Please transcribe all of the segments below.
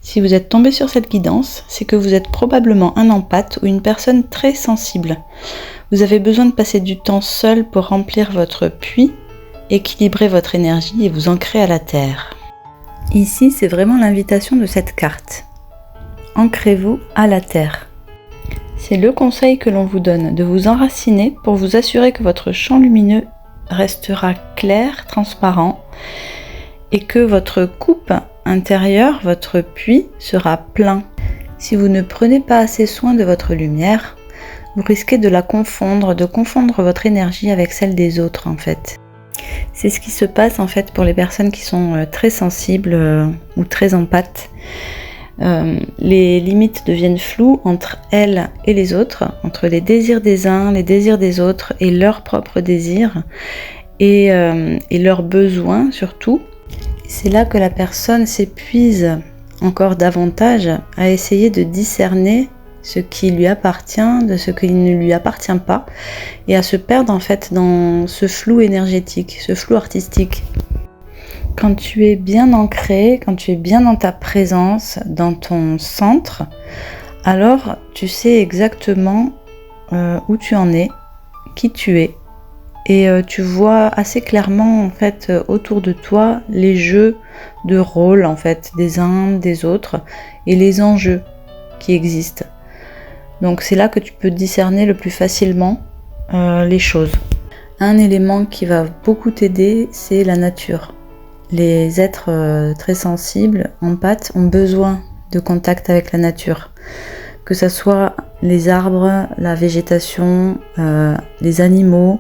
Si vous êtes tombé sur cette guidance, c'est que vous êtes probablement un empathe ou une personne très sensible. Vous avez besoin de passer du temps seul pour remplir votre puits, équilibrer votre énergie et vous ancrer à la terre. Ici, c'est vraiment l'invitation de cette carte. Ancrez-vous à la terre. C'est le conseil que l'on vous donne, de vous enraciner pour vous assurer que votre champ lumineux restera clair, transparent et que votre coupe intérieure, votre puits, sera plein. Si vous ne prenez pas assez soin de votre lumière, vous risquez de la confondre, de confondre votre énergie avec celle des autres en fait. C'est ce qui se passe en fait pour les personnes qui sont très sensibles ou très empathes. Les limites deviennent floues entre elles et les autres, entre les désirs des uns, les désirs des autres et leurs propres désirs et leurs besoins surtout. C'est là que la personne s'épuise encore davantage à essayer de discerner ce qui lui appartient de ce qui ne lui appartient pas et à se perdre en fait dans ce flou énergétique, ce flou artistique. Quand tu es bien ancré, quand tu es bien dans ta présence, dans ton centre, alors tu sais exactement où tu en es, qui tu es. Et tu vois assez clairement en fait autour de toi les jeux de rôle en fait des uns des autres et les enjeux qui existent. Donc c'est là que tu peux discerner le plus facilement les choses. Un élément qui va beaucoup t'aider, c'est la nature. Les êtres très sensibles, empathes, ont besoin de contact avec la nature. Que ce soit les arbres, la végétation, les animaux,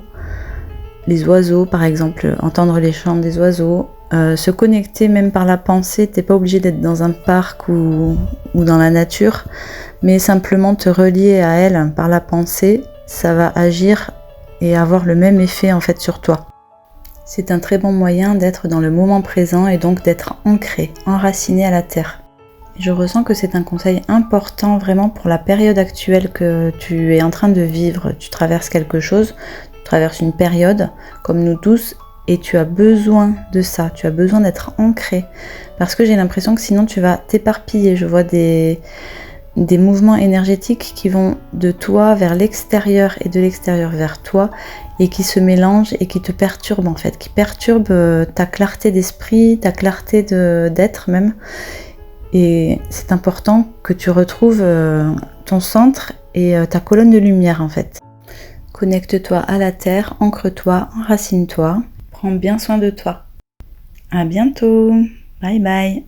les oiseaux par exemple, entendre les chants des oiseaux, se connecter même par la pensée. T'es pas obligé d'être dans un parc ou dans la nature, mais simplement te relier à elle par la pensée, ça va agir et avoir le même effet en fait sur toi. C'est un très bon moyen d'être dans le moment présent et donc d'être ancré, enraciné à la terre. Je ressens que c'est un conseil important vraiment pour la période actuelle que tu es en train de vivre. Tu traverses quelque chose, tu traverses une période comme nous tous et tu as besoin de ça, tu as besoin d'être ancré parce que j'ai l'impression que sinon tu vas t'éparpiller. Je vois des mouvements énergétiques qui vont de toi vers l'extérieur et de l'extérieur vers toi et qui se mélangent et qui te perturbent en fait, qui perturbent ta clarté d'esprit, ta clarté d'être même. Et c'est important que tu retrouves ton centre et ta colonne de lumière en fait. Connecte-toi à la terre, ancre-toi, enracine-toi, prends bien soin de toi. À bientôt, bye bye.